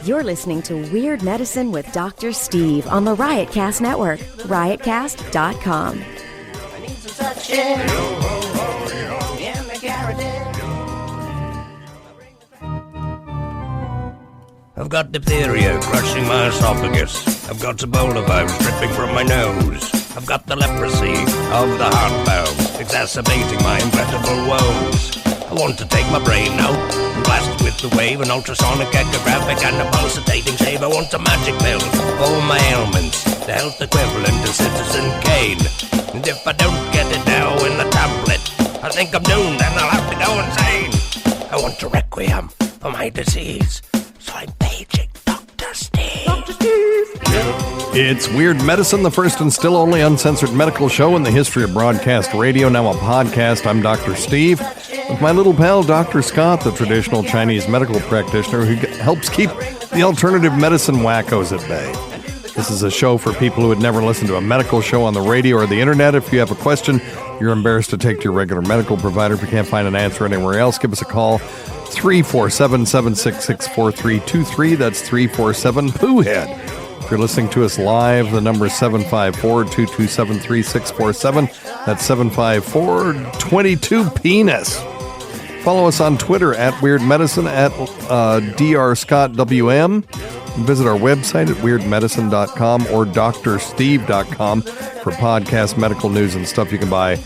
You're listening to Weird Medicine with Dr. Steve on the Riotcast Network, riotcast.com. I need some suction in the carotid. I've got diphtheria crushing my esophagus. I've got Ebola virus dripping from my nose. I've got the leprosy of the heart valve, exacerbating my incredible woes. I want to take my brain out and blast it with the wave, an ultrasonic, echographic, and a pulsating shave. I want a magic pill for all my ailments, the health equivalent of Citizen Kane. And if I don't get it now in a tablet, I think I'm doomed and I'll have to go insane. I want a requiem for my disease, so I'm paging Dr. Steve. Dr. Steve! It's Weird Medicine, the first and still only uncensored medical show in the history of broadcast radio, now a podcast. I'm Dr. Steve, with my little pal, Dr. Scott, the traditional Chinese medical practitioner who helps keep the alternative medicine wackos at bay. This is a show for people who would never listen to a medical show on the radio or the internet. If you have a question you're embarrassed to take to your regular medical provider, if you can't find an answer anywhere else, give us a call. 347-766-4323. That's 347-POOHEAD. If you're listening to us live, the number is 754-227-3647. That's 754-22-PENIS. Follow us on Twitter at Weird Medicine, at DrScottWM. Visit our website at weirdmedicine.com or drsteve.com for podcast, medical news, and stuff you can buy.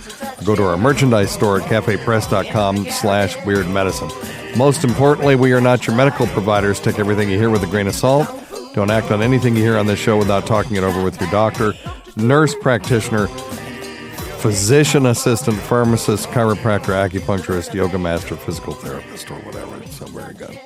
Go to our merchandise store at cafepress.com/weirdmedicine. Most importantly, we are not your medical providers. Take everything you hear with a grain of salt. Don't act on anything you hear on this show without talking it over with your doctor, nurse practitioner, physician assistant, pharmacist, chiropractor, acupuncturist, yoga master, physical therapist, or whatever. So very good.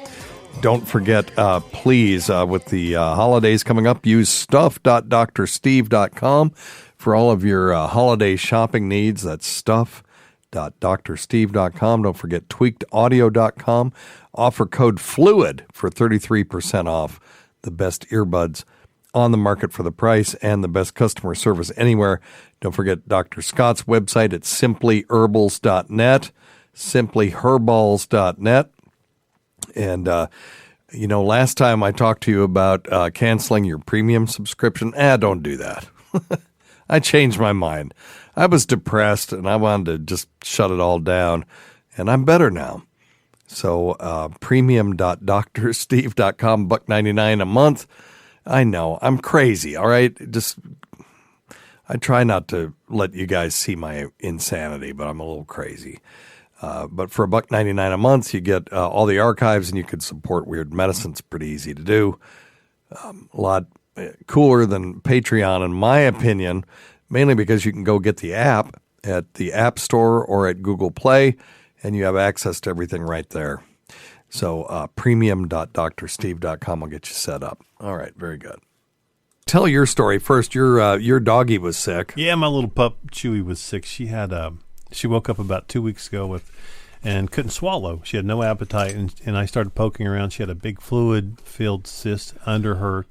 Don't forget, please, with the holidays coming up, use stuff.drsteve.com for all of your holiday shopping needs. That's stuff.drsteve.com. Don't forget tweakedaudio.com. Offer code FLUID for 33% off the best earbuds on the market for the price and the best customer service anywhere. Don't forget Dr. Scott's website at simplyherbals.net, simplyherbals.net. And, last time I talked to you about canceling your premium subscription. Don't do that. I changed my mind. I was depressed and I wanted to just shut it all down, and I'm better now. So premium.drsteve.com, $1.99 a month. I know, I'm crazy, all right? I try not to let you guys see my insanity, but I'm a little crazy. But for $1.99 a month, you get all the archives, and you can support Weird Medicine. It's pretty easy to do. A lot cooler than Patreon, in my opinion, mainly because you can go get the app at the App Store or at Google Play, and you have access to everything right there. So premium.drsteve.com will get you set up. All right, very good. Tell your story first. Your doggie was sick. Yeah, my little pup Chewy was sick. She woke up about 2 weeks ago and couldn't swallow. She had no appetite, and I started poking around. She had a big fluid-filled cyst under her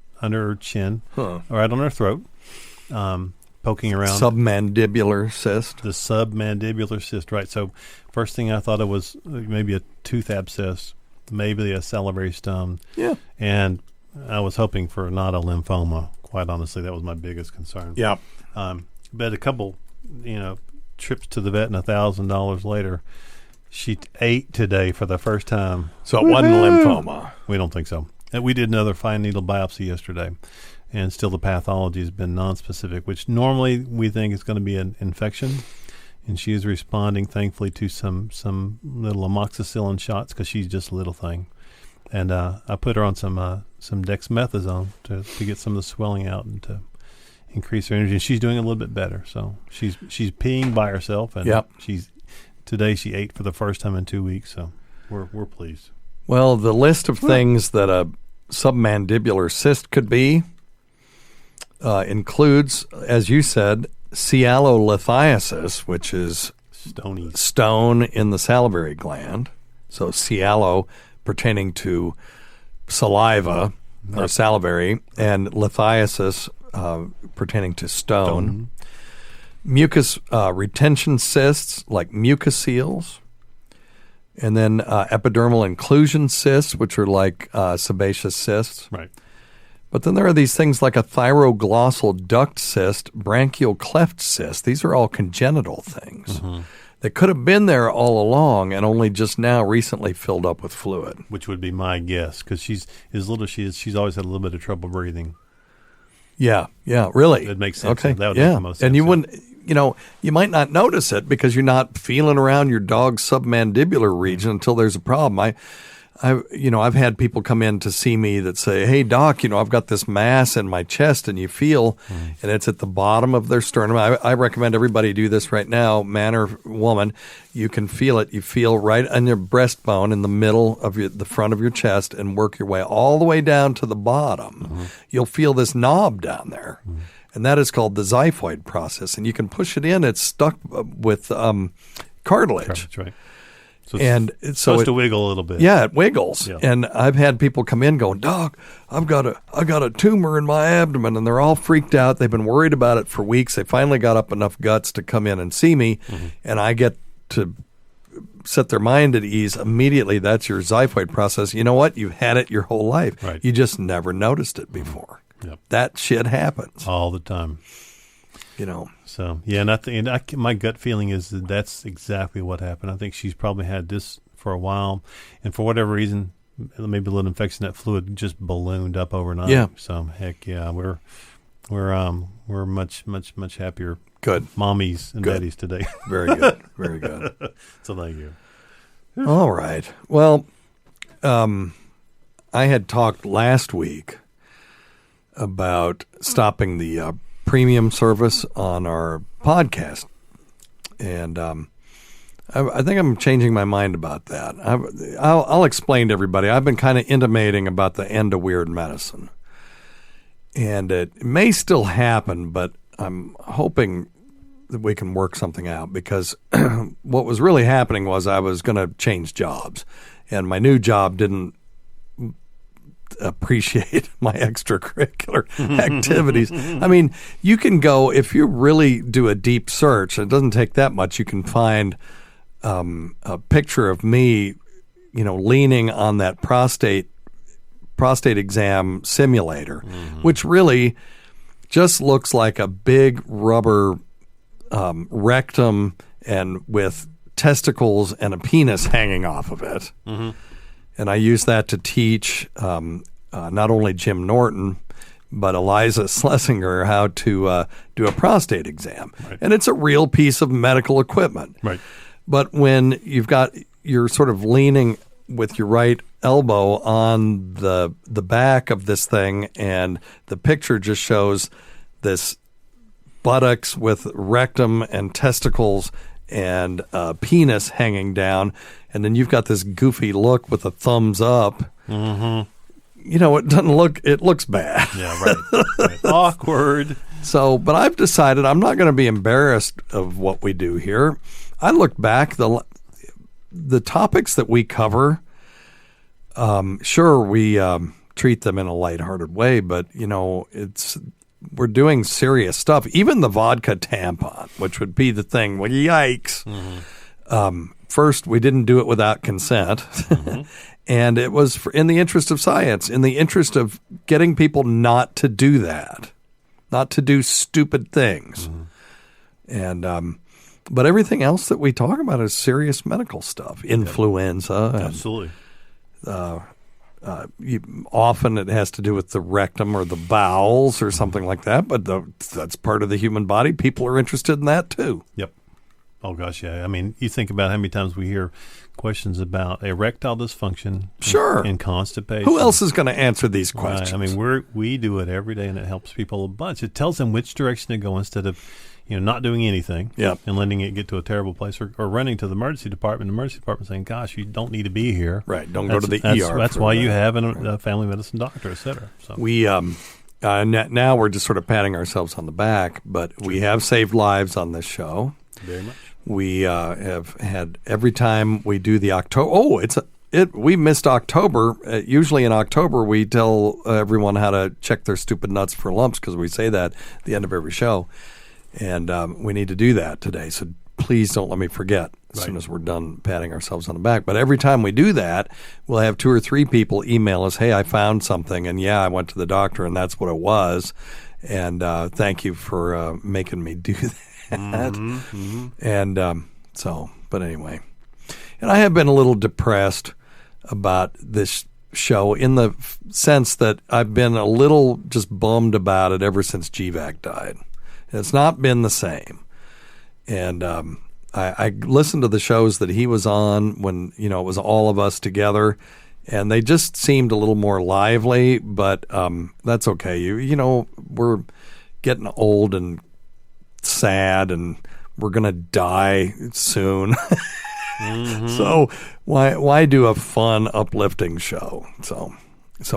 chin, right on her throat. Poking around. Submandibular cyst. The submandibular cyst, right. So first thing I thought it was maybe a tooth abscess, maybe a salivary stone. Yeah. And I was hoping for not a lymphoma. Quite honestly, that was my biggest concern. Yeah. But a couple, trips to the vet and $1,000 later, she ate today for the first time. So it wasn't lymphoma. We don't think so. And we did another fine needle biopsy yesterday. And still the pathology has been nonspecific, which normally we think is going to be an infection. And she is responding, thankfully, to some little amoxicillin shots because she's just a little thing. And I put her on some dexamethasone to get some of the swelling out and to increase her energy. And she's doing a little bit better. So she's peeing by herself. And today she ate for the first time in 2 weeks. So we're pleased. Well, the list of things that a submandibular cyst could be includes, as you said, sialolithiasis, which is stone in the salivary gland. So sialo pertaining to saliva or salivary, and lithiasis pertaining to stone. Mucus retention cysts like mucoceles, And then epidermal inclusion cysts, which are like sebaceous cysts. Right. But then there are these things like a thyroglossal duct cyst, branchial cleft cyst. These are all congenital things that could have been there all along and only just now recently filled up with fluid. Which would be my guess, because she's as little as she is, she's always had a little bit of trouble breathing. Yeah, really. That makes sense. Okay, That would make the most sense. And you wouldn't, you might not notice it because you're not feeling around your dog's submandibular region until there's a problem. I've had people come in to see me that say, "Hey, doc, I've got this mass in my chest," and you feel, and it's at the bottom of their sternum. I recommend everybody do this right now, man or woman. You can feel it. You feel right on your breastbone in the middle of the front of your chest, and work your way all the way down to the bottom. You'll feel this knob down there, and that is called the xiphoid process. And you can push it in. It's stuck with cartilage. That's right. So it's supposed to wiggle a little bit. Yeah, it wiggles. Yeah. And I've had people come in going, "Doc, I got a tumor in my abdomen," and they're all freaked out. They've been worried about it for weeks. They finally got up enough guts to come in and see me, and I get to set their mind at ease immediately. That's your xiphoid process. You know what? You've had it your whole life. Right. You just never noticed it before. Yep. That shit happens. All the time. So, yeah, and my gut feeling is that that's exactly what happened. I think she's probably had this for a while, and for whatever reason, maybe a little infection, that fluid just ballooned up overnight. Yeah. So, heck yeah, we're much happier. Good. Mommies and daddies today. Very good. Very good. So thank you. All right. Well, I had talked last week about stopping the premium service on our podcast, and I think I'm changing my mind about that. I'll explain to everybody. I've been kind of intimating about the end of weird medicine, and it may still happen, but I'm hoping that we can work something out, because what was really happening was I was going to change jobs, and my new job didn't appreciate my extracurricular activities. I mean, you can go, if you really do a deep search, it doesn't take that much, you can find a picture of me, leaning on that prostate exam simulator, which really just looks like a big rubber rectum and with testicles and a penis hanging off of it. And I use that to teach not only Jim Norton, but Eliza Schlesinger how to do a prostate exam. Right. And it's a real piece of medical equipment. Right. But when you're sort of leaning with your right elbow on the back of this thing, and the picture just shows this buttocks with rectum and testicles and penis hanging down, and then you've got this goofy look with a thumbs up. It doesn't look, it looks bad. Yeah, right. Awkward. So, but I've decided I'm not going to be embarrassed of what we do here. I look back, the topics that we cover, sure, we treat them in a lighthearted way, but, we're doing serious stuff. Even the vodka tampon, which would be the thing. Well, yikes. First, we didn't do it without consent. And it was in the interest of science, in the interest of getting people not to do that, not to do stupid things. And but everything else that we talk about is serious medical stuff. Influenza. Absolutely. Often it has to do with the rectum or the bowels or something like that, but that's part of the human body. People are interested in that too. Yep. Oh, gosh, yeah. I mean, you think about how many times we hear questions about erectile dysfunction and constipation. Who else is going to answer these questions? Right. I mean, we do it every day, and it helps people a bunch. It tells them which direction to go instead of not doing anything and letting it get to a terrible place, or running to the emergency department saying, gosh, you don't need to be here. Right. Don't go to the ER. That's why you have a family medicine doctor, et cetera. So. We now we're just sort of patting ourselves on the back, but we have saved lives on this show. Very much. We have had, every time we do the October, we missed October. Usually in October, we tell everyone how to check their stupid nuts for lumps, because we say that at the end of every show. And we need to do that today. So please don't let me forget as soon as we're done patting ourselves on the back. But every time we do that, we'll have 2 or 3 people email us, hey, I found something, and I went to the doctor, and that's what it was. And thank you for making me do that. And but anyway. And I have been a little depressed about this show in the sense that I've been a little just bummed about it ever since GVAC died. It's not been the same. And I listened to the shows that he was on when, it was all of us together, and they just seemed a little more lively, but that's okay. We're getting old and sad, and we're going to die soon. So why do a fun, uplifting show? So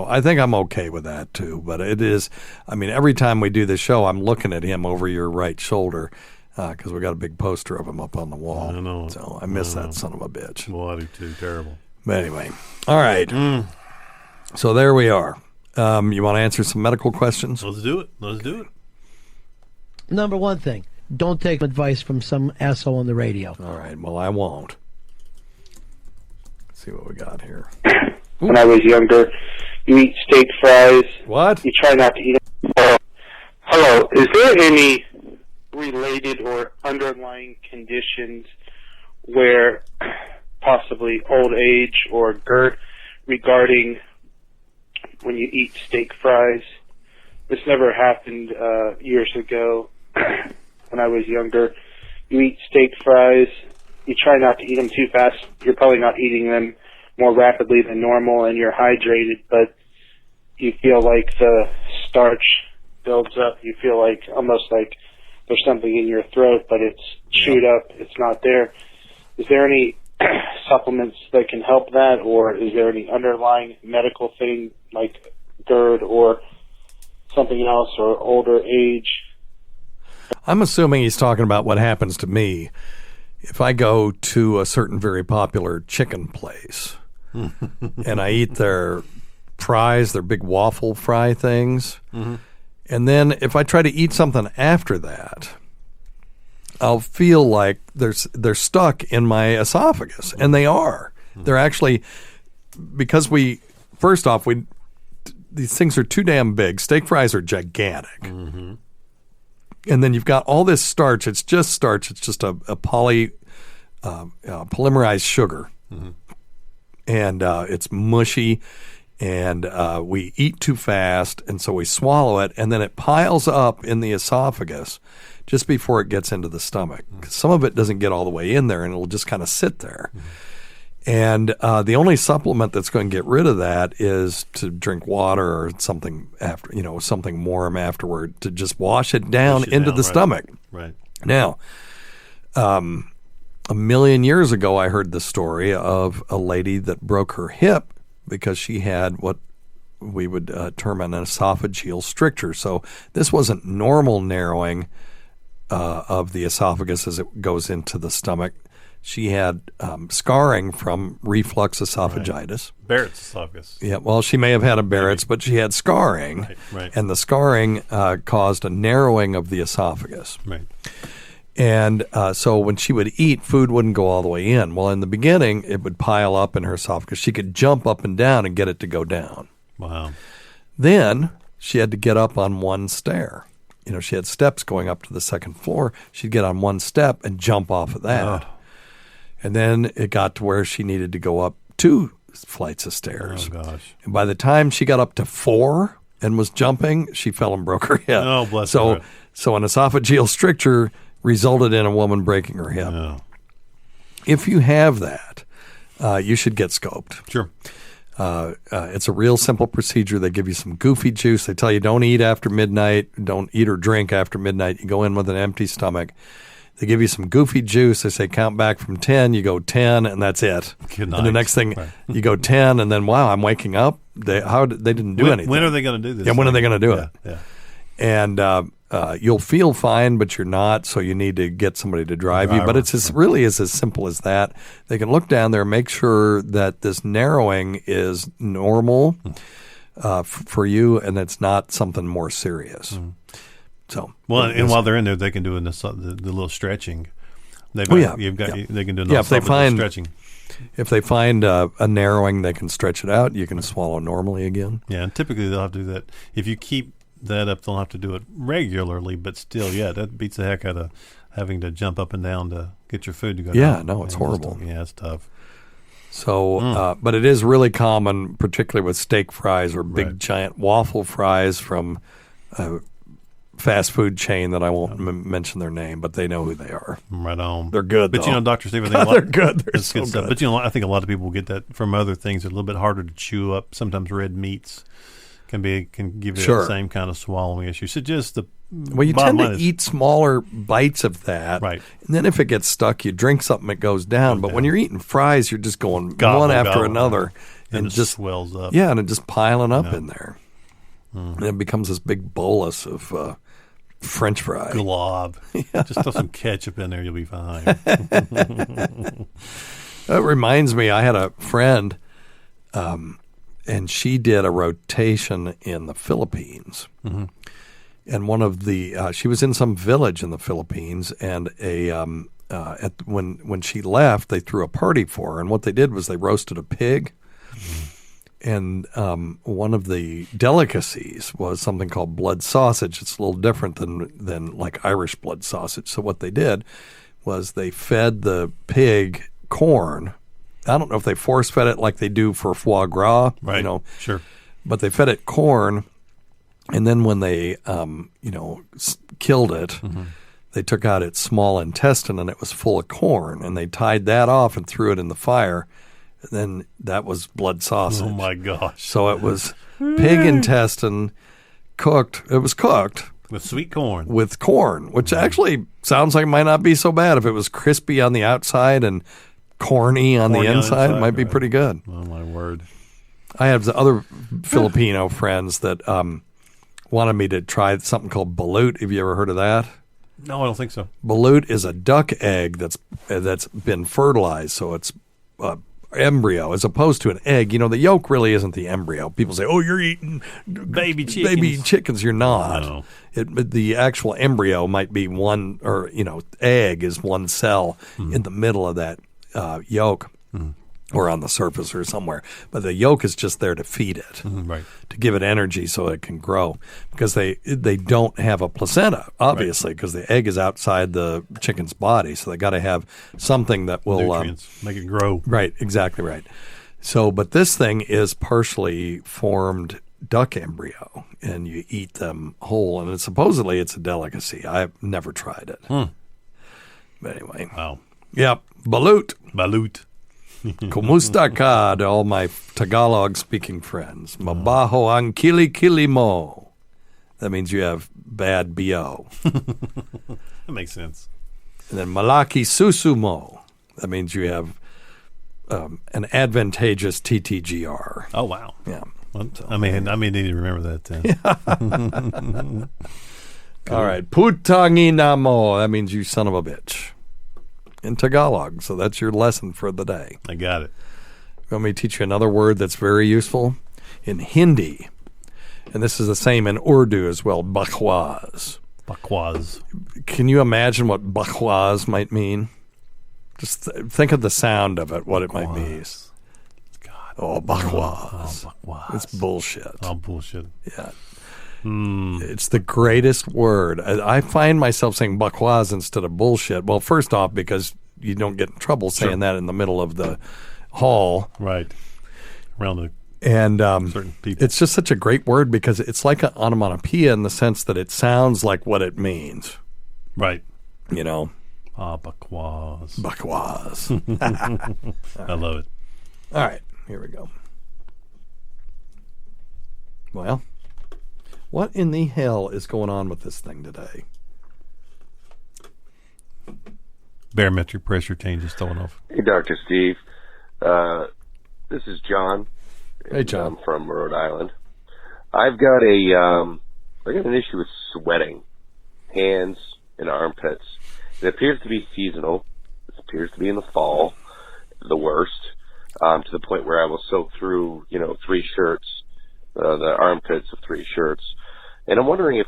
I think I'm okay with that too. But it is, every time we do this show, I'm looking at him over your right shoulder because we got a big poster of him up on the wall. I know. So I miss that son of a bitch. Well, I do too. Terrible. But anyway, all right. So there we are. You want to answer some medical questions? Let's do it. Number one thing, don't take advice from some asshole on the radio. All right. Well, I won't. Let's see what we got here. When I was younger, you eat steak fries. What? You try not to eat them. Hello. Is there any related or underlying conditions where possibly old age or GERD regarding when you eat steak fries? This never happened years ago. When I was younger, you eat steak fries. You try not to eat them too fast. You're probably not eating them more rapidly than normal, and you're hydrated, but you feel like the starch builds up. You feel like almost like there's something in your throat, but it's chewed up. It's not there. Is there any supplements that can help that, or is there any underlying medical thing like GERD or something else or older age? I'm assuming he's talking about what happens to me if I go to a certain very popular chicken place and I eat their fries, their big waffle fry things, and then if I try to eat something after that, I'll feel like they're stuck in my esophagus, and they are. They're actually, because these things are too damn big. Steak fries are gigantic. And then you've got all this starch. It's just starch. It's just a polymerized sugar. And it's mushy, and we eat too fast, and so we swallow it, and then it piles up in the esophagus just before it gets into the stomach. Some of it doesn't get all the way in there, and it'll just kind of sit there. And the only supplement that's going to get rid of that is to drink water or something after, something warm afterward to just wash it down into the stomach. Right. Now, a million years ago, I heard the story of a lady that broke her hip because she had what we would term an esophageal stricture. So this wasn't normal narrowing of the esophagus as it goes into the stomach. She had scarring from reflux esophagitis. Right. Barrett's esophagus. Yeah, well, she may have had a Barrett's, but she had scarring. Right. And the scarring caused a narrowing of the esophagus. Right. And so when she would eat, food wouldn't go all the way in. Well, in the beginning, it would pile up in her esophagus. She could jump up and down and get it to go down. Wow. Then she had to get up on one stair. She had steps going up to the second floor. She'd get on one step and jump off of that. And then it got to where she needed to go up 2 flights of stairs. Oh, gosh. And by the time she got up to 4 and was jumping, she fell and broke her hip. Oh, bless her. her. So an esophageal stricture resulted in a woman breaking her hip. Oh. If you have that, you should get scoped. Sure. It's a real simple procedure. They give you some goofy juice. They tell you don't eat after midnight. Don't eat or drink after midnight. You go in with an empty stomach. They give you some goofy juice. They say count back from 10. You go 10, and that's it. Good night. And the next thing, you go 10, and then, wow, I'm waking up. They didn't do anything. When are they going to do this? Yeah, when are they going to do it? Yeah. And you'll feel fine, but you're not, so you need to get somebody to drive you. But it's really as simple as that. They can look down there and make sure that this narrowing is normal for you, and it's not something more serious. So, and while they're in there, they can do the little stretching They can do if they find stretching. If they find a narrowing, they can stretch it out. You can swallow normally again. Yeah, and typically they'll have to do that. If you keep that up, they'll have to do it regularly, but still, that beats the heck out of having to jump up and down to get your food to go down. Yeah, no, it's horrible. It's tough. So, but it is really common, particularly with steak fries or big giant waffle fries from a fast food chain that I won't mention their name, but they know who they are. Right on. They're good, but though. Dr. Steve, I think they're good. They're so good stuff. good. But I think a lot of people get that from other things. They're a little bit harder to chew up. Sometimes red meats can give you the same kind of swallowing issue. So just you tend to eat smaller bites of that, right? And then if it gets stuck, you drink something, it goes down. But when you're eating fries, you're just going one after another, and it just swells up. Yeah, and it just piling up in there, and it becomes this big bolus of French fry glob. Just throw some ketchup in there, you'll be fine. That reminds me, I had a friend. And she did a rotation in the Philippines. Mm-hmm. And she was in some village in the Philippines, and when she left, they threw a party for her. And what they did was they roasted a pig. Mm-hmm. And one of the delicacies was something called blood sausage. It's a little different than like Irish blood sausage. So what they did was they fed the pig corn. I don't know if they force fed it like they do for foie gras, right? Sure. But they fed it corn, and then when they, killed it, mm-hmm. they took out its small intestine, and it was full of corn, and they tied that off and threw it in the fire. And then that was blood sausage. Oh my gosh! So it was pig intestine cooked. It was cooked with sweet corn. With corn, which actually sounds like it might not be so bad if it was crispy on the outside and corny on the inside. It might be pretty good. Oh, my word. I have the other Filipino friends that wanted me to try something called balut. Have you ever heard of that? No, I don't think so. Balut is a duck egg that's been fertilized, so it's embryo as opposed to an egg. The yolk really isn't the embryo. People say, "Oh, you're eating baby chickens." Baby chickens. You're not. No. The actual embryo might be one, or egg is one cell in the middle of that yolk, or on the surface or somewhere, but the yolk is just there to feed it, right? To give it energy so it can grow, because they don't have a placenta, obviously, because the egg is outside the chicken's body, so they got to have something that will nutrients, make it grow. Right, exactly right. So, but this thing is partially formed duck embryo, and you eat them whole, and supposedly it's a delicacy. I've never tried it, but anyway, wow. Yep. Balut. Kumusta ka to all my Tagalog-speaking friends. Mabaho ang kili-kili mo. That means you have bad BO. That makes sense. And then malaki susu mo. That means you have an advantageous TTGR. Oh, wow. Yeah. Well, I may need to remember that then. All right. Putangina mo. That means you son of a bitch. In Tagalog. So that's your lesson for the day. I got it. Let me teach you another word that's very useful. In Hindi, and this is the same in Urdu as well, bakwas. Bakwas. Can you imagine what bakwas might mean? Just think of the sound of it, what it might mean. God. Oh, bakwas. Oh, bakwas. It's bullshit. Oh, bullshit. Yeah. It's the greatest word. I find myself saying bakwas instead of bullshit. Well, first off, because you don't get in trouble saying that in the middle of the hall. Right. Around the certain people. It's just such a great word because it's like an onomatopoeia in the sense that it sounds like what it means. Right. Bakwas. Bakwas. I love it. All right. Here we go. Well, what in the hell is going on with this thing today? Barometric pressure changes throwing off. Hey, Dr. Steve. This is John. Hey, John. I'm from Rhode Island. I've got an issue with sweating, hands and armpits. It appears to be seasonal. It appears to be in the fall, the worst, to the point where I will soak through, 3 shirts, the armpits of 3 shirts. And I'm wondering if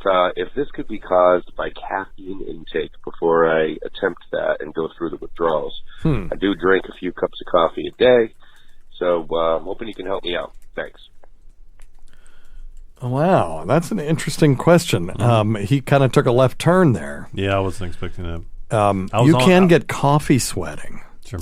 this could be caused by caffeine intake before I attempt that and go through the withdrawals. I do drink a few cups of coffee a day, so I'm hoping you can help me out. Thanks. Wow, that's an interesting question. He kind of took a left turn there. Yeah, I wasn't expecting that. You can get coffee sweating. Sure.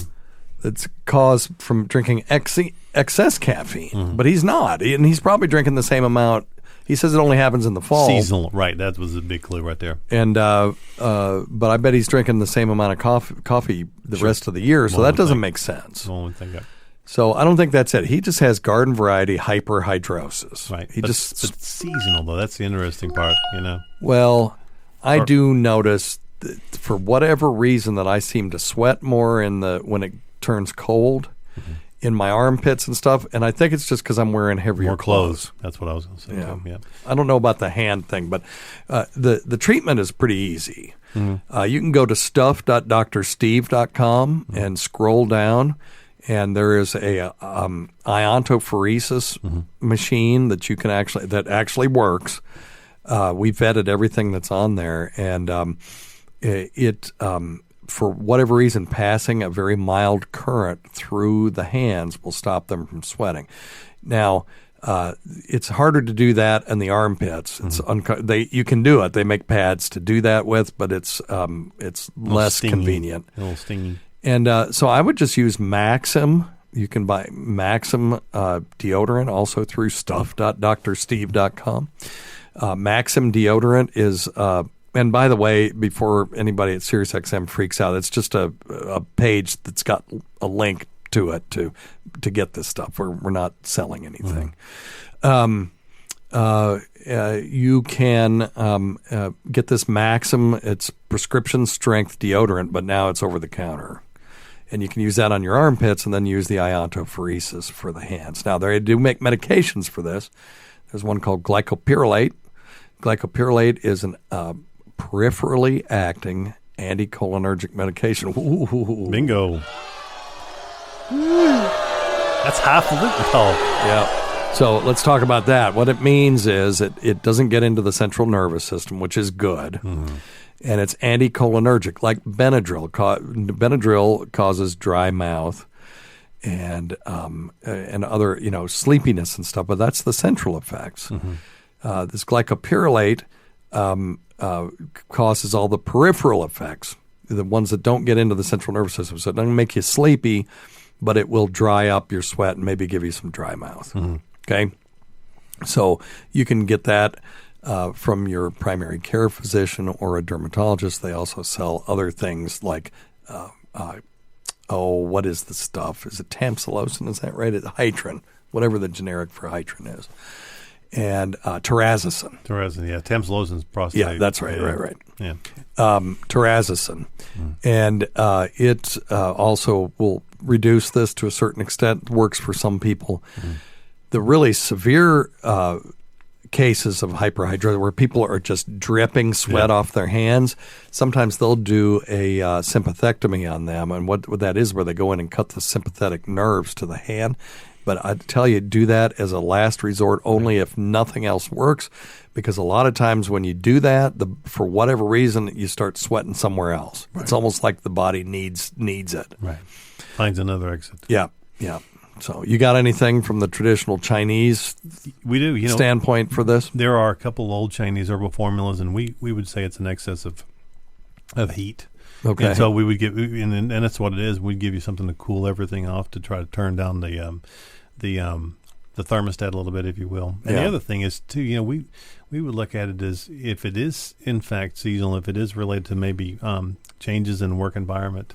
It's caused from drinking excess caffeine, but he's not. And he's probably drinking the same amount. He says it only happens in the fall. Seasonal, right. That was a big clue right there. And but I bet he's drinking the same amount of coffee the rest of the year, so that doesn't make sense. So I don't think that's it. He just has garden variety hyperhidrosis. Right. But seasonal, though. That's the interesting part, Well, I do notice that for whatever reason that I seem to sweat more when it turns cold in my armpits and stuff, and I think it's just because I'm wearing heavier clothes. That's what I was going to say. Yeah. Yeah. I don't know about the hand thing, but the treatment is pretty easy. You can go to stuff.drsteve.com and scroll down, and there is a iontophoresis machine that you can actually works. We vetted everything that's on there, and it for whatever reason, passing a very mild current through the hands will stop them from sweating. Now, it's harder to do that in the armpits. It's you can do it. They make pads to do that with, but it's less convenient. A little stingy. And so I would just use Maxim. You can buy Maxim deodorant also through stuff.drsteve.com. Maxim deodorant is and by the way, before anybody at SiriusXM freaks out, it's just a page that's got a link to it to get this stuff. We're not selling anything. You can get this Maxim. It's prescription strength deodorant, but now it's over the counter. And you can use that on your armpits and then use the iontophoresis for the hands. Now, they do make medications for this. There's one called glycopyrrolate. Glycopyrrolate is an peripherally acting anticholinergic medication. Ooh. Bingo. That's half of it. Yeah. So let's talk about that. What it means is it doesn't get into the central nervous system, which is good. And it's anticholinergic, like Benadryl. Benadryl causes dry mouth and other, sleepiness and stuff, but that's the central effects. This glycopyrrolate causes all the peripheral effects, the ones that don't get into the central nervous system. So it doesn't make you sleepy, but it will dry up your sweat and maybe give you some dry mouth. Okay? So you can get that from your primary care physician or a dermatologist. They also sell other things like, what is the stuff? Is it tamsulosin? Is that right? It's Hitrin, whatever the generic for Hitrin is. And terazosin. Terazosin, yeah. Tamsulosin's prostate. Yeah, that's right, right. Yeah. Terazosin. And it also will reduce this to a certain extent, works for some people. The really severe cases of hyperhidrosis where people are just dripping sweat off their hands, sometimes they'll do a sympathectomy on them. And what that is, where they go in and cut the sympathetic nerves to the hand. But I tell you, do that as a last resort only if nothing else works, because a lot of times when you do that, for whatever reason, you start sweating somewhere else. Right. It's almost like the body needs it. Right. Finds another exit. Yeah. So you got anything from the traditional Chinese standpoint for this? There are a couple old Chinese herbal formulas, and we would say it's an excess of heat. Okay. And so we would give, and that's what it is. We'd give you something to cool everything off to try to turn down the thermostat a little bit, if you will. And the other thing is too, we would look at it as if it is in fact seasonal, if it is related to maybe changes in work environment.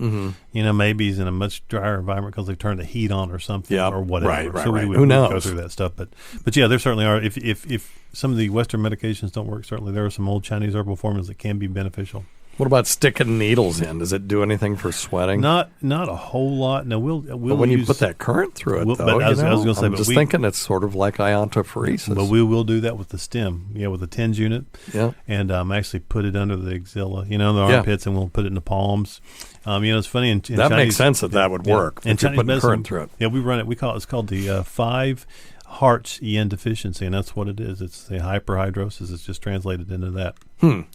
Maybe he's in a much drier environment because they've turned the heat on or something or whatever. Right. We would Who knows? go through that stuff, but yeah, there certainly are. If some of the Western medications don't work, certainly there are some old Chinese herbal formulas that can be beneficial. What about sticking needles in? Does it do anything for sweating? Not a whole lot. No, we'll when you put that current through it, though, but I was going to say, I'm just thinking it's sort of like iontophoresis. But we will do that with the stem, with the TENS unit, and actually put it under the axilla, in the armpits, and we'll put it in the palms. It's funny. In that Chinese, makes sense that would work. And if you're putting current through it. Yeah, we run it. It's called the 5 Hart's EN deficiency, and that's what it is. It's the hyperhidrosis. It's just translated into that.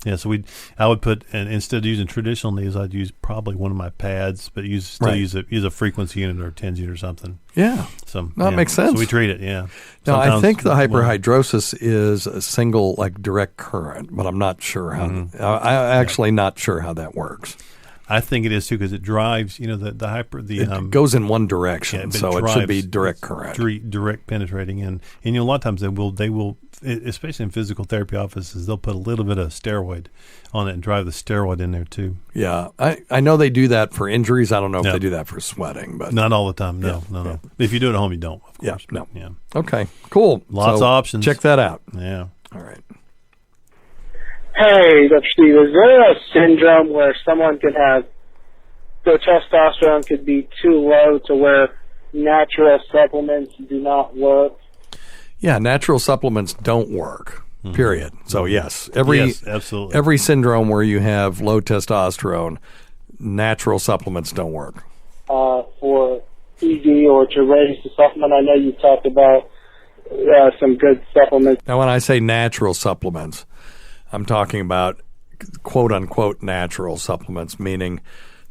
Yeah, so I would put, and instead of using traditional needles, I'd use probably one of my pads, but use a frequency unit or a TENS unit or something. Yeah, that makes sense. So we treat it. Yeah. Now I think the hyperhidrosis is a single direct current, but I'm not sure how. I'm actually not sure how that works. I think it is too because it drives. It goes in one direction, so it should be direct current, direct penetrating in. And a lot of times they will, especially in physical therapy offices, they'll put a little bit of steroid on it and drive the steroid in there too. Yeah, I know they do that for injuries. I don't know if they do that for sweating, but not all the time. No. If you do it at home, you don't. Of course. Yeah. Okay. Cool. Lots of options. Check that out. Yeah. All right. Hey, Dr. Steve, is there a syndrome where someone could have their testosterone could be too low to where natural supplements do not work? Yeah, natural supplements don't work, period. So, yes, absolutely. Every syndrome where you have low testosterone, natural supplements don't work. For ED or to raise the supplement, I know you talked about some good supplements. Now, when I say natural supplements, I'm talking about quote-unquote natural supplements, meaning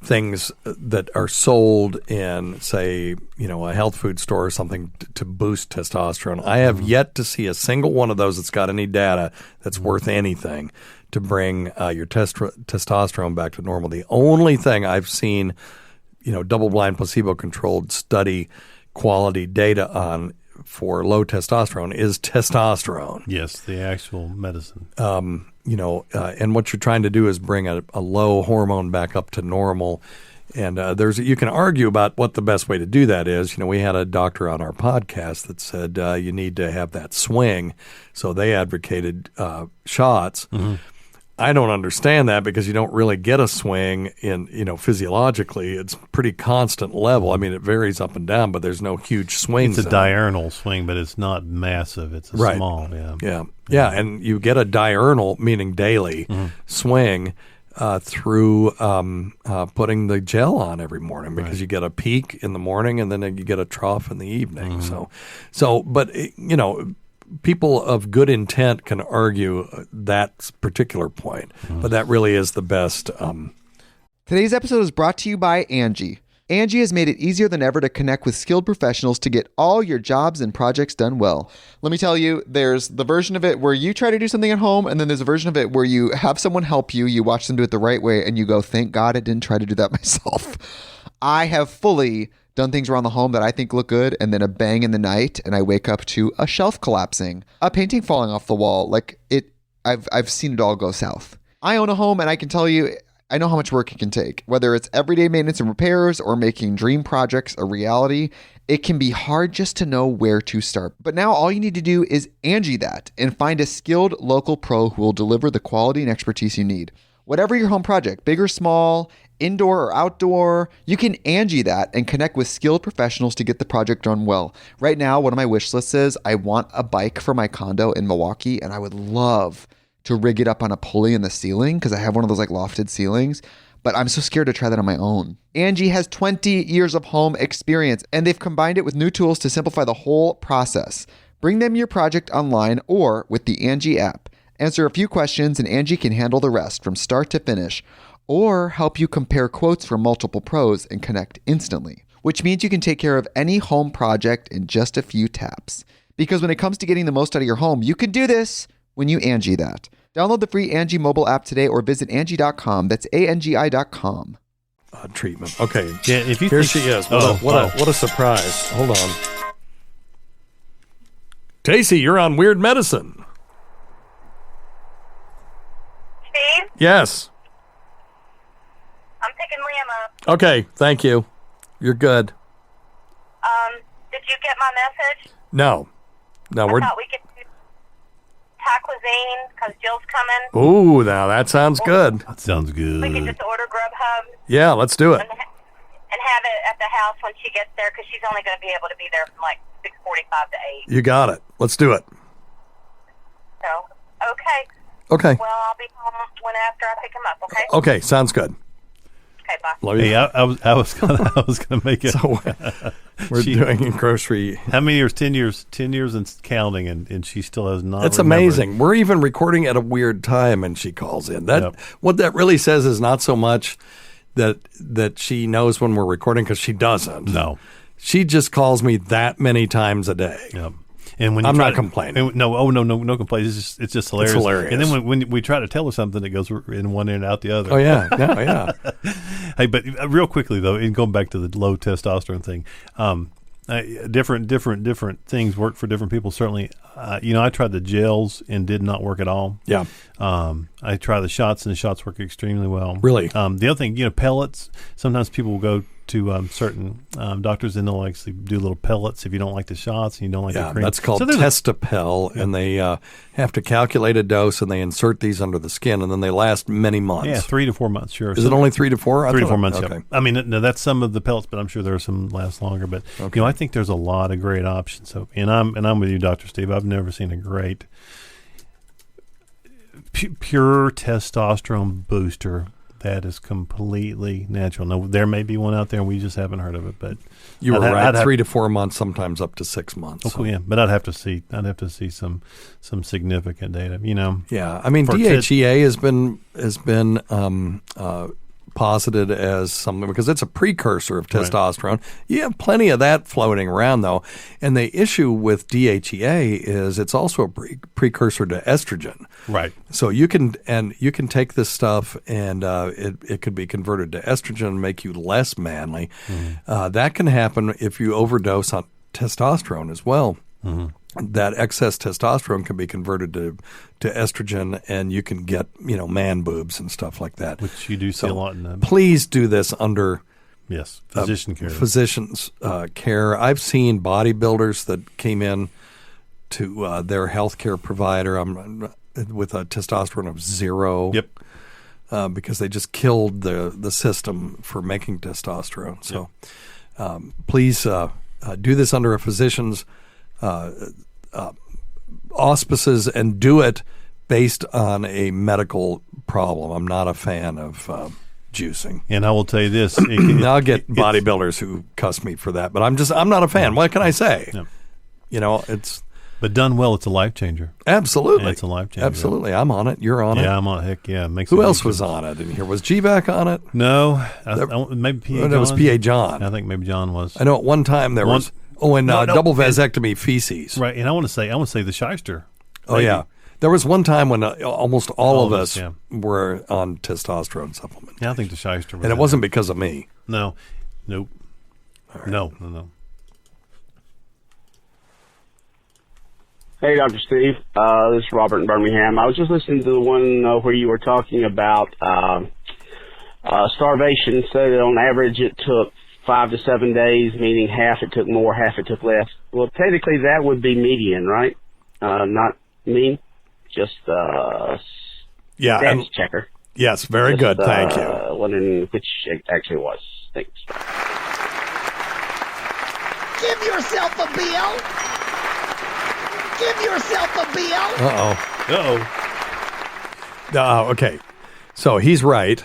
things that are sold in, say, a health food store or something to boost testosterone. I have yet to see a single one of those that's got any data that's worth anything to bring your testosterone back to normal. The only thing I've seen, double-blind, placebo-controlled study quality data on for low testosterone is testosterone. Yes, the actual medicine. And what you're trying to do is bring a low hormone back up to normal. And you can argue about what the best way to do that is. We had a doctor on our podcast that said you need to have that swing. So they advocated shots. I don't understand that because you don't really get a swing in, physiologically. It's pretty constant level. I mean, it varies up and down, but there's no huge swings. It's a diurnal swing, but it's not massive. It's a small, Yeah, and you get a diurnal, meaning daily, swing through putting the gel on every morning because you get a peak in the morning and then you get a trough in the evening. But people of good intent can argue that particular point, but that really is the best. Today's episode is brought to you by Angie. Angie has made it easier than ever to connect with skilled professionals to get all your jobs and projects done well. Let me tell you, there's the version of it where you try to do something at home, and then there's a version of it where you have someone help you, you watch them do it the right way, and you go, thank God I didn't try to do that myself. I have fully done things around the home that I think look good, and then a bang in the night, and I wake up to a shelf collapsing, a painting falling off the wall. I've seen it all go south. I own a home, and I can tell you, I know how much work it can take. Whether it's everyday maintenance and repairs or making dream projects a reality, it can be hard just to know where to start. But now all you need to do is Angie that and find a skilled local pro who will deliver the quality and expertise you need. Whatever your home project, big or small, indoor or outdoor, you can Angie that and connect with skilled professionals to get the project done well. Right now, one of my wish lists is I want a bike for my condo in Milwaukee, and I would love to rig it up on a pulley in the ceiling because I have one of those lofted ceilings, but I'm so scared to try that on my own. Angie has 20 years of home experience, and they've combined it with new tools to simplify the whole process. Bring them your project online or with the Angie app. Answer a few questions and Angie can handle the rest from start to finish, or help you compare quotes from multiple pros and connect instantly, which means you can take care of any home project in just a few taps. Because when it comes to getting the most out of your home, you can do this when you Angie that. Download the free Angie mobile app today or visit Angie.com. That's ANGI.com. Treatment. Okay. Yeah, here she is. What a surprise. Hold on. Tacey, you're on Weird Medicine. Steve? Yes. I'm picking Liam up. Okay, thank you. You're good. Did you get my message? No, I thought we could do Taclazine because Jill's coming. Ooh, now that sounds good. That sounds good. We could just order Grubhub. Yeah, let's do it. And have it at the house when she gets there because she's only going to be able to be there from 6:45 to 8. You got it. Let's do it. So, okay. Okay. Well, I'll be home after I pick him up, okay? Okay, sounds good. Okay, bye. Love you. Hey, I was gonna make it. So we're doing grocery. How many years? 10 years. 10 years and counting, and she still has not. It's remembered. amazing. We're even recording at a weird time, and she calls in. What that really says is not so much that she knows when we're recording, because she doesn't. No, she just calls me that many times a day. Yep. And when I'm not complaining. No complaints. It's just hilarious. It's hilarious. And then when we try to tell her something, it goes in one ear and out the other. Oh yeah, yeah. Hey, but real quickly though, and going back to the low testosterone thing, different things work for different people. Certainly, I tried the gels and did not work at all. Yeah. I tried the shots, and the shots work extremely well. Really. The other thing, pellets. Sometimes people will go to certain doctors, and they'll actually do little pellets if you don't like the shots and you don't like the cream. That's called Testapel, and they have to calculate a dose, and they insert these under the skin, and then they last many months. Yeah, 3 to 4 months, sure. Is it only 3 to 4? 3 to 4 months, okay. Yeah. I mean, no, that's some of the pellets, but I'm sure there are some last longer. But okay. I think there's a lot of great options. So, and I'm with you, Dr. Steve. I've never seen a great pure testosterone booster that is completely natural. Now, there may be one out there, and we just haven't heard of it. But you were right. 3 to 4 months, sometimes up to 6 months. Oh, cool, yeah. But I'd have to see some significant data. Yeah, I mean, DHEA has been posited as something, because it's a precursor of testosterone. Right. You have plenty of that floating around, though. And the issue with DHEA is it's also a precursor to estrogen. Right. So you can take this stuff, and it could be converted to estrogen and make you less manly. Mm-hmm. That can happen if you overdose on testosterone as well. Mm-hmm. That excess testosterone can be converted to estrogen, and you can get man boobs and stuff like that, which you do see a lot in them. Please do this under physician care. Physician's care. I've seen bodybuilders that came in to their healthcare provider with a testosterone of 0. Yep. Because they just killed the system for making testosterone. So please do this under a physician's auspices, and do it based on a medical problem. I'm not a fan of juicing. And I will tell you this. I'll get bodybuilders who cuss me for that, but I'm not a fan. What can I say? No. But done well, it's a life changer. Absolutely. And it's a life changer. Absolutely. I'm on it. You're on it. Yeah, I'm on it. Heck yeah. Who else was on it in here? Was G-Vac on it? No. Maybe P.A. John. It was P.A. John. I think maybe John was. I know at one time there was... Oh, and double vasectomy feces. Right, and I want to say the Shyster. Oh, yeah. There was one time when almost all of us were on testosterone supplement. Yeah, I think the Shyster was. And it wasn't because of me. No. Nope. Right. No. Hey, Dr. Steve. This is Robert in Birmingham. I was just listening to the one where you were talking about starvation. Said that on average it took 5 to 7 days, meaning half it took more, half it took less. Well, technically that would be median, right? Not mean, just stats checker. Yes, very good. Thank you. Wondering which it actually was. Thanks. Give yourself a bill. Give yourself a bill. Uh-oh. Okay. So he's right.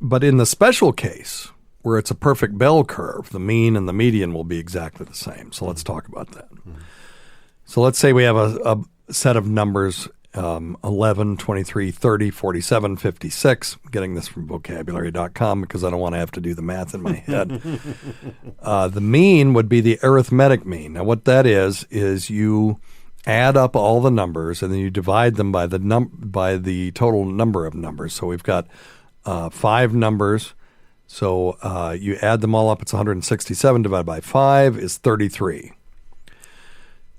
But in the special case, where it's a perfect bell curve, the mean and the median will be exactly the same. So let's talk about that. Mm-hmm. So let's say we have a set of numbers, 11, 23, 30, 47, 56. I'm getting this from vocabulary.com because I don't want to have to do the math in my head. The mean would be the arithmetic mean. Now what that is you add up all the numbers, and then you divide them by the total number of numbers. So we've got 5 numbers, so you add them all up, it's 167 divided by 5 is 33.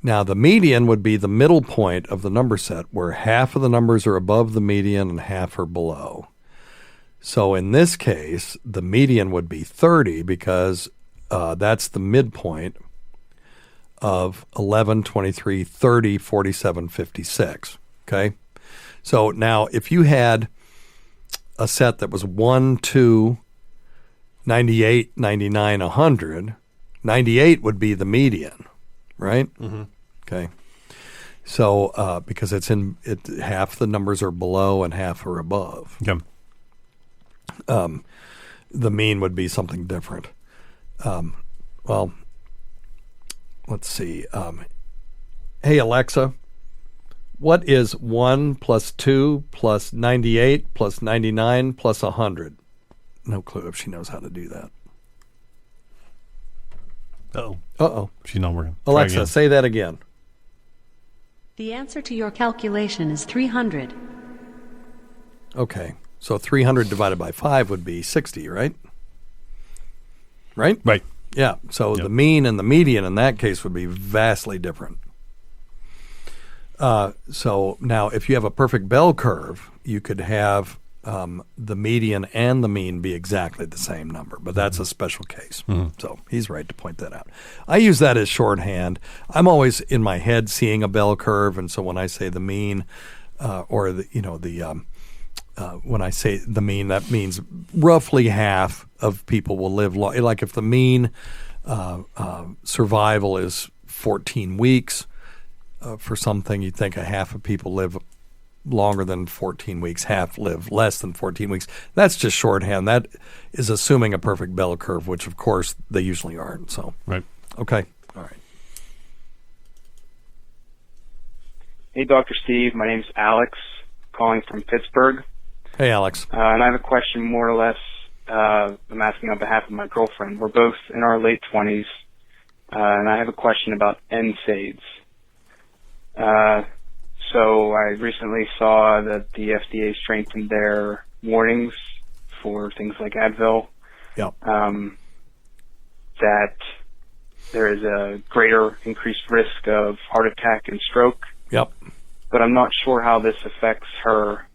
Now the median would be the middle point of the number set, where half of the numbers are above the median and half are below. So in this case, the median would be 30, because that's the midpoint of 11, 23, 30, 47, 56. Okay? So now if you had a set that was 1, 2, 98, 99, 100, 98 would be the median, right? Mm-hmm. Okay. So because half the numbers are below and half are above. Okay. The mean would be something different. Well, let's see. Hey, Alexa, what is 1 plus 2 plus 98 plus 99 plus 100? No clue if she knows how to do that. Uh-oh. She's not working. Alexa, say that again. The answer to your calculation is 300. Okay. So 300 divided by 5 would be 60, right? Right? Right. Yeah. So the mean and the median in that case would be vastly different. So now if you have a perfect bell curve, you could have the median and the mean be exactly the same number, but that's a special case. So he's right to point that out. I use that as shorthand. I'm always in my head seeing a bell curve, and so when I say the mean, or when I say the mean, that means roughly half of people will live long. Like if the mean survival is 14 weeks for something, you'd think a half of people live longer than 14 weeks, half live less than 14 weeks. That's just shorthand. That is assuming a perfect bell curve, which of course they usually aren't. So, right. Okay. All right. Hey, Dr. Steve. My name's Alex, calling from Pittsburgh. Hey, Alex. And I have a question more or less I'm asking on behalf of my girlfriend. We're both in our late 20s, and I have a question about NSAIDs. So I recently saw that the FDA strengthened their warnings for things like Advil. Yep. That there is a greater increased risk of heart attack and stroke. Yep. But I'm not sure how this affects her,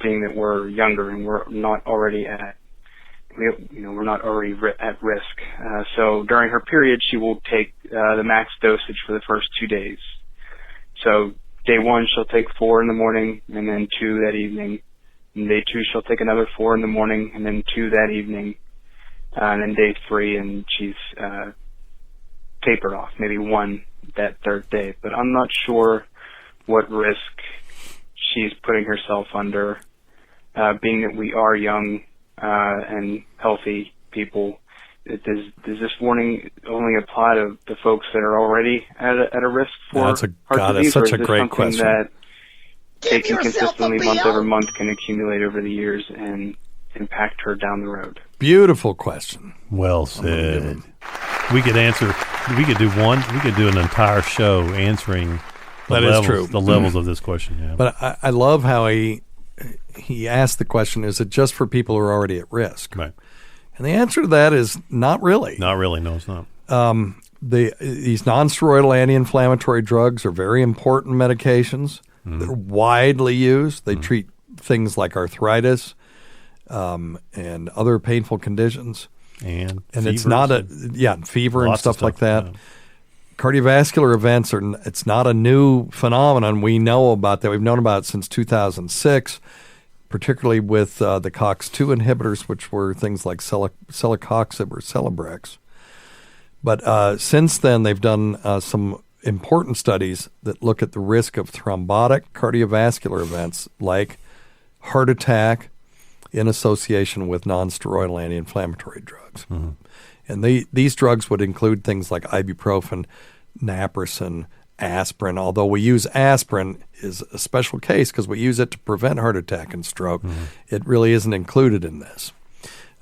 being that we're younger and we're not already at risk. So during her period, she will take the max dosage for the first 2 days. So day 1, she'll take 4 in the morning, and then 2 that evening. And day 2, she'll take another 4 in the morning, and then 2 that evening. And then day 3, and she's tapered off, maybe 1 that third day. But I'm not sure what risk she's putting herself under, being that we are young and healthy people. Does this warning only apply to the folks that are already at a risk for heart disease? That's such a great question. That taking consistently month over month can accumulate over the years and impact her down the road? Beautiful question. Well said. We could answer. We could do an entire show answering the levels of this question. Yeah. But I love how he asked the question: is it just for people who are already at risk? Right. And the answer to that is not really. Not really. No, it's not. These nonsteroidal anti-inflammatory drugs are very important medications. They're widely used. They treat things like arthritis and other painful conditions. And it's not fever and stuff like that. Yeah. Cardiovascular events it's not a new phenomenon. We know about that. We've known about it since 2006. Particularly with the COX-2 inhibitors, which were things like celecoxib or Celebrex. But since then, they've done some important studies that look at the risk of thrombotic cardiovascular events like heart attack in association with nonsteroidal anti-inflammatory drugs. Mm-hmm. And these drugs would include things like ibuprofen, naproxen, aspirin, although we use aspirin is a special case because we use it to prevent heart attack and stroke. It really isn't included in this.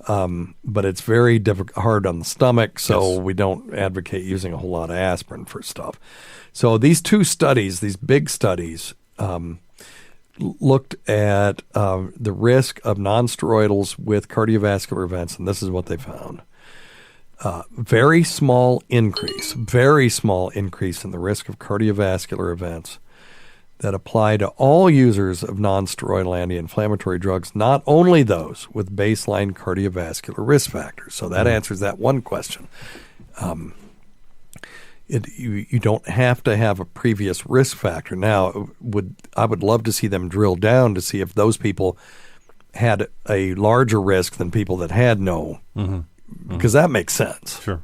But it's very hard on the stomach, so we don't advocate using a whole lot of aspirin for stuff. So these two studies, these big studies, looked at the risk of nonsteroidals with cardiovascular events, and this is what they found. Very small increase in the risk of cardiovascular events that apply to all users of nonsteroidal anti-inflammatory drugs, not only those with baseline cardiovascular risk factors. So that answers that one question. You don't have to have a previous risk factor. Now, I would love to see them drill down to see if those people had a larger risk than people that had no. Because that makes sense. Sure.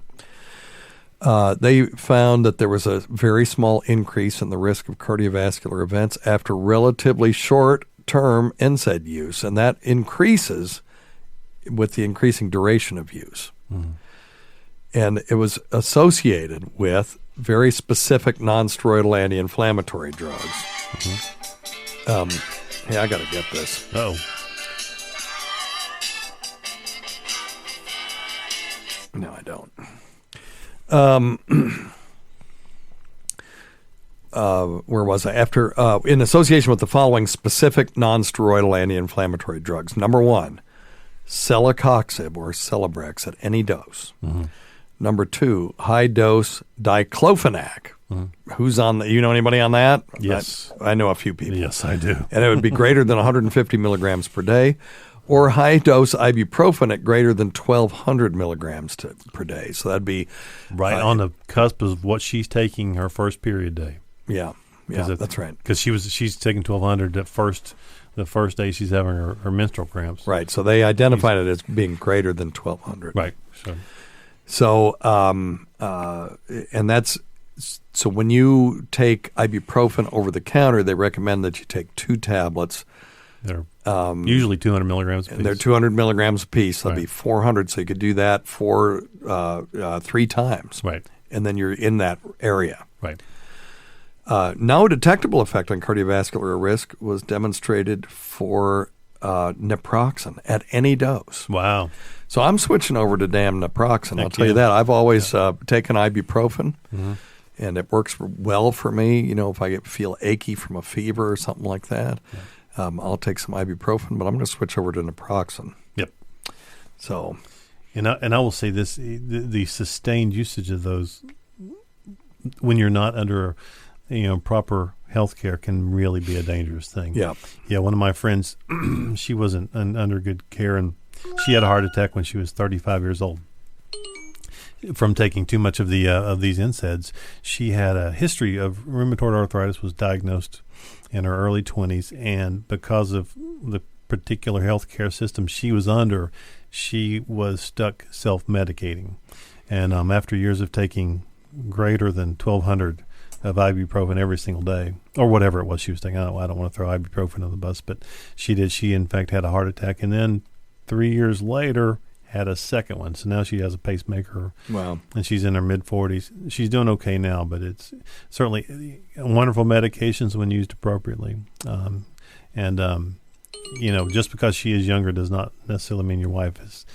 They found that there was a very small increase in the risk of cardiovascular events after relatively short-term NSAID use, and that increases with the increasing duration of use. And it was associated with very specific non-steroidal anti-inflammatory drugs. Hey, I got to get this. Oh. No, I don't. Where was I? After in association with the following specific non-steroidal anti-inflammatory drugs. Number 1, celecoxib or Celebrex at any dose. Number 2, high-dose diclofenac. Who's on you know anybody on that? Yes. I know a few people. Yes, I do. And it would be greater than 150 milligrams per day, or high-dose ibuprofen at greater than 1,200 milligrams per day. So that'd be right on the cusp of what she's taking her first period day. Yeah, that's right. Because she's taking 1,200 the first day she's having her menstrual cramps. Right. So they identified it as being greater than 1,200. Right. So and that's so when you take ibuprofen over the counter, they recommend that you take 2 tablets. They're usually 200 milligrams a piece. And they're 200 milligrams a piece. That'd be 400. So you could do that for 3 times. Right. And then you're in that area. Right. No detectable effect on cardiovascular risk was demonstrated for naproxen at any dose. Wow. So I'm switching over to damn naproxen. I'll tell you that. I've always taken ibuprofen, and it works well for me. You know, if I feel achy from a fever or something like that, I'll take some ibuprofen, but I'm going to switch over to naproxen. Yep. So, and I will say this: the sustained usage of those when you're not under proper health care can really be a dangerous thing. Yeah. Yeah, one of my friends, she wasn't under good care, and she had a heart attack when she was 35 years old from taking too much of these NSAIDs. She had a history of rheumatoid arthritis, was diagnosed in her early 20s, and because of the particular health care system she was under, she was stuck self-medicating. And after years of taking greater than 1,200 of ibuprofen every single day, or whatever it was she was taking. I don't want to throw ibuprofen on the bus, but she did. She, in fact, had a heart attack, and then 3 years later had a second one. So now she has a pacemaker. Wow. And she's in her mid-40s. She's doing okay now, but it's certainly wonderful medications when used appropriately. Just because she is younger does not necessarily mean your wife is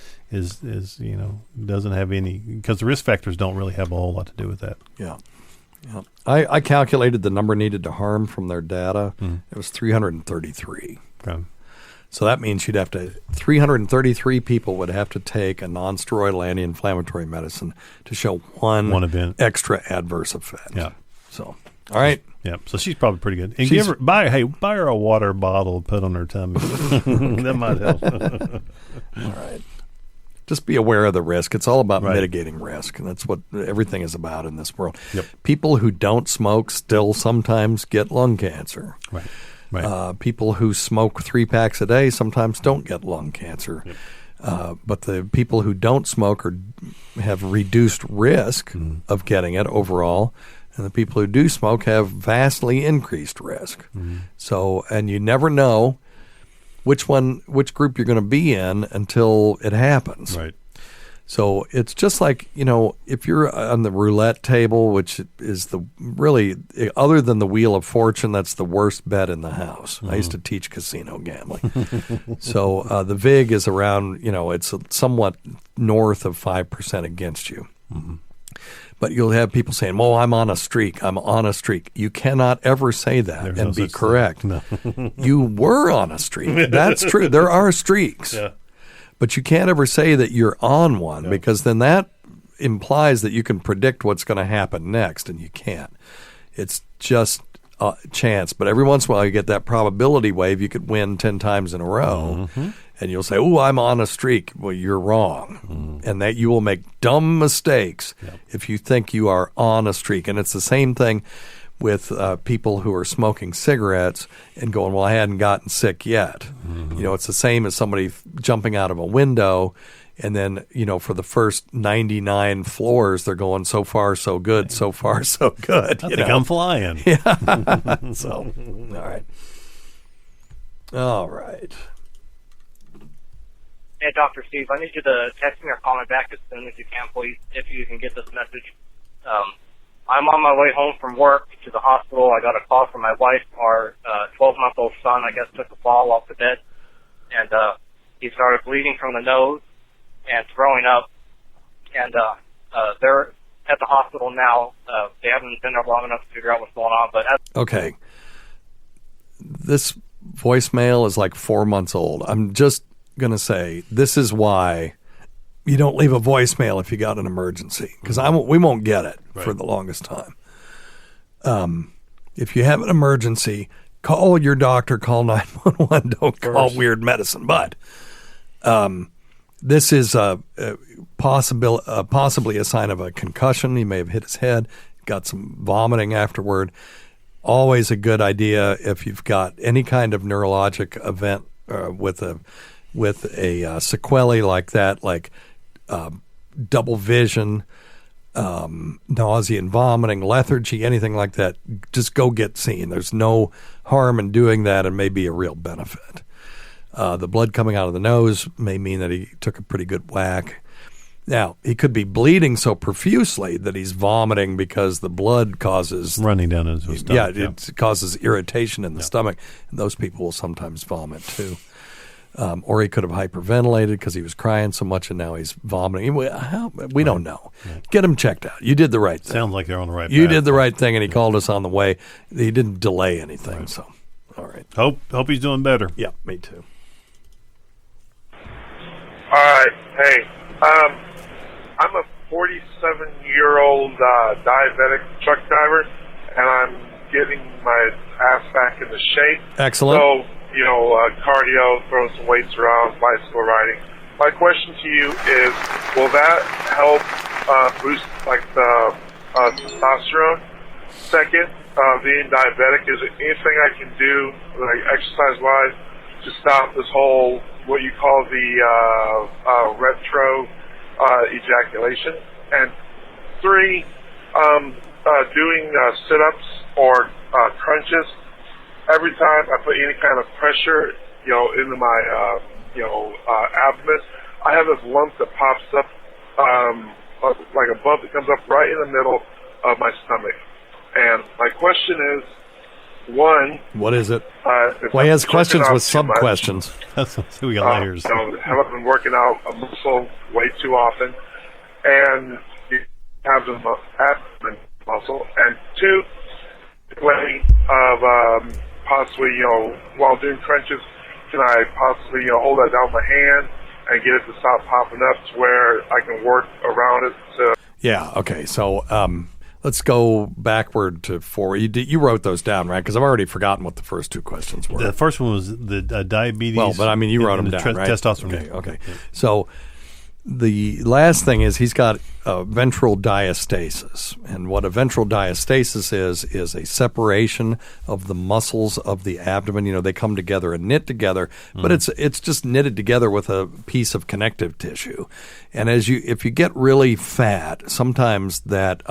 doesn't have any, because the risk factors don't really have a whole lot to do with that. Yeah. Yeah. I calculated the number needed to harm from their data. It was 333. Okay. So that means 333 people would have to take a non-steroidal anti-inflammatory medicine to show one event, extra adverse effect. Yeah. So, all right. Yeah. So she's probably pretty good. And buy her a water bottle and put on her tummy. That might help. All right. Just be aware of the risk. It's all about mitigating risk, and that's what everything is about in this world. Yep. People who don't smoke still sometimes get lung cancer. Right. Right. People who smoke 3 packs a day sometimes don't get lung cancer. Yep. But the people who don't smoke have reduced risk of getting it overall, and the people who do smoke have vastly increased risk. So, and you never know which group you're going to be in until it happens. Right. So it's just like, if you're on the roulette table, which is other than the Wheel of Fortune, that's the worst bet in the house. I used to teach casino gambling. So the VIG is around, it's somewhat north of 5% against you. But you'll have people saying, well, I'm on a streak. You cannot ever say that and be correct. No. You were on a streak. That's true. There are streaks. Yeah. But you can't ever say that you're on one, because then that implies that you can predict what's going to happen next, and you can't. It's just chance. But every once in a while you get that probability wave. You could win 10 times in a row. And you'll say, oh, I'm on a streak. Well, you're wrong. And that you will make dumb mistakes if you think you are on a streak. And it's the same thing with people who are smoking cigarettes and going, well, I hadn't gotten sick yet. It's the same as somebody jumping out of a window, and then, for the first 99 floors, they're going, so far, so good, so far, so good. I think I'm flying. Yeah. So, all right. Hey, Dr. Steve, I need you to text me or call me back as soon as you can, please, if you can get this message. I'm on my way home from work to the hospital. I got a call from my wife. Our 12-month-old son, I guess, took a fall off the bed, and he started bleeding from the nose and throwing up. And they're at the hospital now. They haven't been there long enough to figure out what's going on. But Okay. This voicemail is like 4 months old. I'm just going to say this is why you don't leave a voicemail if you got an emergency, because we won't get it for the longest time. If you have an emergency, call your doctor, call 911. Don't call Weird Medicine. But this is possibly a sign of a concussion. He may have hit his head, got some vomiting afterward. Always a good idea if you've got any kind of neurologic event with a sequelae like that, like double vision, nausea and vomiting, lethargy, anything like that. Just go get seen. There's no harm in doing that, and may be a real benefit. The blood coming out of the nose may mean that he took a pretty good whack. Now, he could be bleeding so profusely that he's vomiting because the blood causes... running down his stomach. Yeah, it causes irritation in the stomach, and those people will sometimes vomit too. Or he could have hyperventilated because he was crying so much and now he's vomiting. We don't know. Get him checked out. You did the right thing. Sounds like they're on the right path. You did the right thing, and he called us on the way. He didn't delay anything, so all right. Hope he's doing better. Yeah, me too. All right. Hey, I'm a 47-year-old diabetic truck driver, and I'm getting my ass back into shape. Excellent. So, cardio, throwing some weights around, bicycle riding. My question to you is, will that help boost, the testosterone? Second, being diabetic, is there anything I can do, exercise-wise, to stop this whole, what you call the retro ejaculation? And three, doing sit-ups or crunches. Every time I put any kind of pressure, into my, abdomen, I have this lump that pops up, like a bump that comes up right in the middle of my stomach. And my question is, one, what is it? Well, he has questions with sub-questions. We got layers. Have I been working out a muscle way too often? And you have the abdomen muscle. And two, way of possibly, while doing crunches, can I possibly, hold that down with my hand and get it to stop popping up to where I can work around it? Yeah, okay. So let's go backward to 4. You wrote those down, right? Because I've already forgotten what the first two questions were. The first one was the diabetes. Well, but I mean, you wrote them down, right? Testosterone. Okay. So the last thing is he's got ventral diastasis. And what a ventral diastasis is a separation of the muscles of the abdomen. They come together and knit together, but it's just knitted together with a piece of connective tissue. And if you get really fat, sometimes that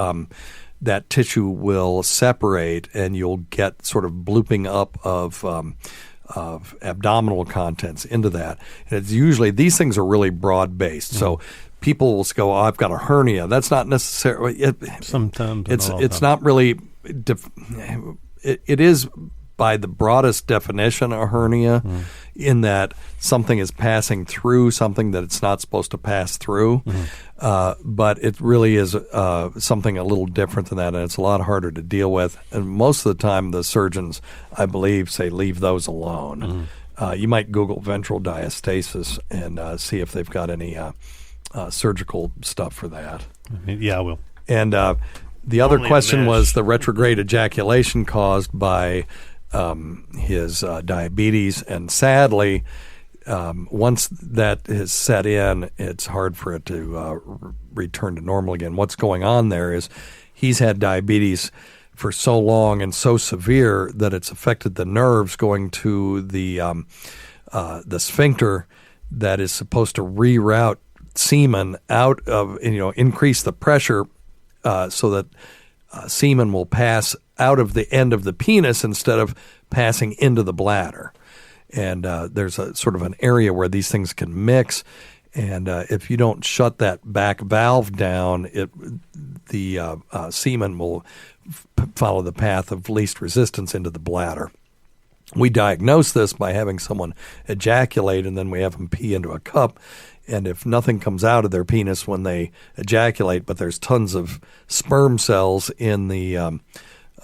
tissue will separate and you'll get sort of blooping up of abdominal contents into that. And it's usually, these things are really broad based. So people will go, I've got a hernia. That's not necessarily, sometimes it's not really, it is by the broadest definition a hernia in that something is passing through something that it's not supposed to pass through. But it really is something a little different than that, and it's a lot harder to deal with. And most of the time the surgeons, I believe, say leave those alone. You might Google ventral diastasis and see if they've got any surgical stuff for that. Yeah, I will. And the other question was the retrograde ejaculation caused by his diabetes, and sadly, once that has set in, it's hard for it to return to normal again. What's going on there is he's had diabetes for so long and so severe that it's affected the nerves going to the sphincter that is supposed to reroute semen out of, increase the pressure so that semen will pass out of the end of the penis instead of passing into the bladder. And there's a sort of an area where these things can mix. And if you don't shut that back valve down, the semen will follow the path of least resistance into the bladder. We diagnose this by having someone ejaculate, and then we have them pee into a cup. And if nothing comes out of their penis when they ejaculate, but there's tons of sperm cells in the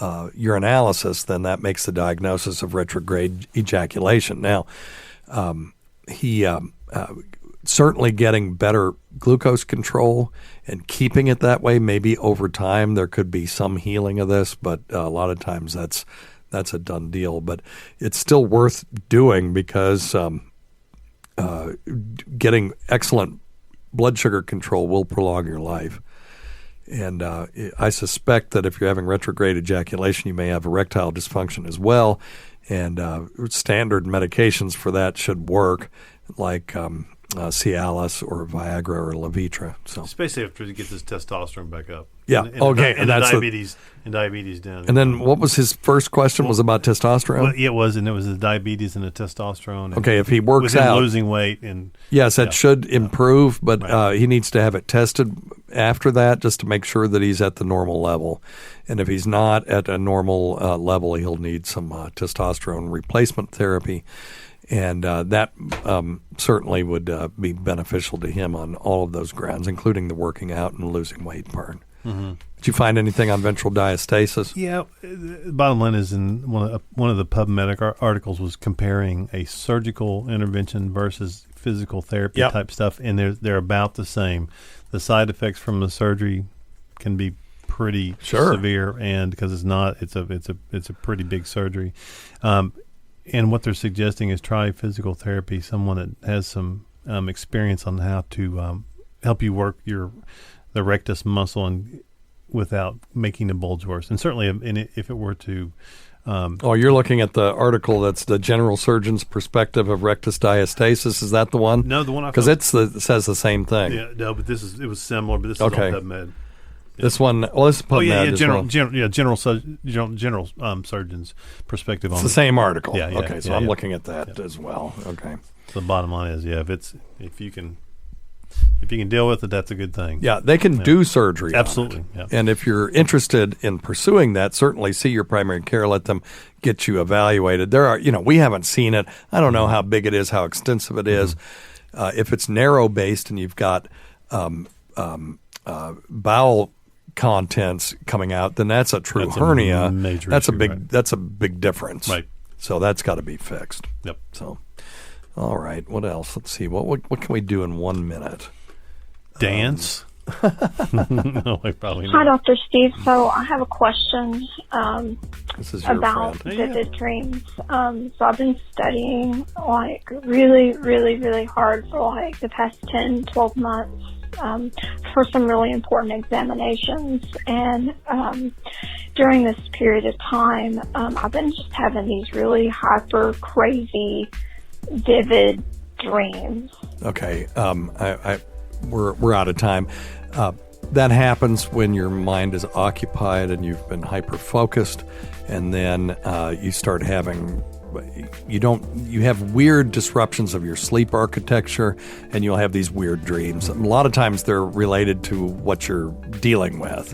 urinalysis, then that makes the diagnosis of retrograde ejaculation. Now, he certainly getting better glucose control and keeping it that way. Maybe over time there could be some healing of this, but a lot of times that's a done deal. But it's still worth doing because getting excellent blood sugar control will prolong your life. And I suspect that if you're having retrograde ejaculation, you may have erectile dysfunction as well. And standard medications for that should work, like Cialis or Viagra or Levitra. So especially after he gets his testosterone back up. Yeah. And that's diabetes down. And then what was his first question? Was about testosterone? Well, it was the diabetes and the testosterone. Okay, if he works out, losing weight, and yes, that should improve, but he needs to have it tested after that just to make sure that he's at the normal level. And if he's not at a normal level, he'll need some testosterone replacement therapy. And that certainly would be beneficial to him on all of those grounds, including the working out and losing weight part. Mm-hmm. Did you find anything on ventral diastasis? Yeah. The bottom line is in one of the PubMed articles was comparing a surgical intervention versus physical therapy type stuff, and they're about the same. The side effects from the surgery can be pretty severe, and because it's a pretty big surgery. And what they're suggesting is try physical therapy, someone that has some experience on how to help you work the rectus muscle and without making the bulge worse. And certainly if it were to... you're looking at the article that's the general surgeon's perspective of rectus diastasis. Is that the one? No, the one I... Because it says the same thing. Yeah, no, but it was similar, but this is on PubMed. This one, this is PubMed. General surgeon's perspective on it. It's the same article. Yeah. Okay, so I'm looking at that as well. Okay. So the bottom line is, if you can deal with it, that's a good thing. Yeah, they can do surgery. Absolutely. Yeah. And if you're interested in pursuing that, certainly see your primary care. Let them get you evaluated. There are, we haven't seen it. I don't know how big it is, how extensive it is. If it's narrow based and you've got bowel contents coming out, then that's a true hernia. That's a big difference. Right. So that's got to be fixed. Yep. So, all right. What else? Let's see. What can we do in 1 minute? Dance. No, I probably not. Hi, Dr. Steve. So I have a question this is your about friend. vivid dreams. So I've been studying really, really, really hard for the past 10, 12 months. For some really important examinations, and during this period of time, I've been just having these really hyper crazy, vivid dreams. Okay, we're out of time. That happens when your mind is occupied and you've been hyper focused, and then you start having. You have weird disruptions of your sleep architecture, and you'll have these weird dreams. A lot of times they're related to what you're dealing with.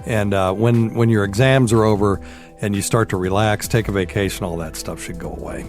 And when your exams are over and you start to relax, take a vacation, all that stuff should go away.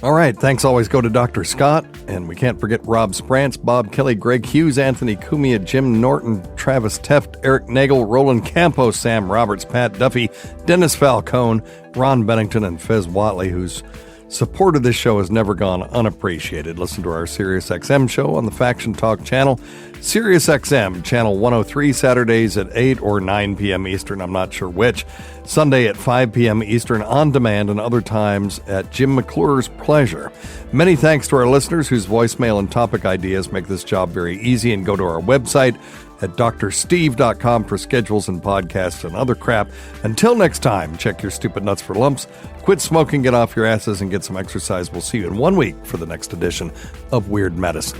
All right. Thanks always go to Dr. Scott, and we can't forget Rob Sprance, Bob Kelly, Greg Hughes, Anthony Cumia, Jim Norton, Travis Teft, Eric Nagel, Roland Campos, Sam Roberts, Pat Duffy, Dennis Falcone, Ron Bennington, and Fez Watley, whose support of this show has never gone unappreciated. Listen to our SiriusXM show on the Faction Talk channel. SiriusXM, channel 103, Saturdays at 8 or 9 p.m. Eastern, I'm not sure which. Sunday at 5 p.m. Eastern on demand, and other times at Jim McClure's pleasure. Many thanks to our listeners whose voicemail and topic ideas make this job very easy, and go to our website at drsteve.com for schedules and podcasts and other crap. Until next time, check your stupid nuts for lumps, quit smoking, get off your asses, and get some exercise. We'll see you in 1 week for the next edition of Weird Medicine.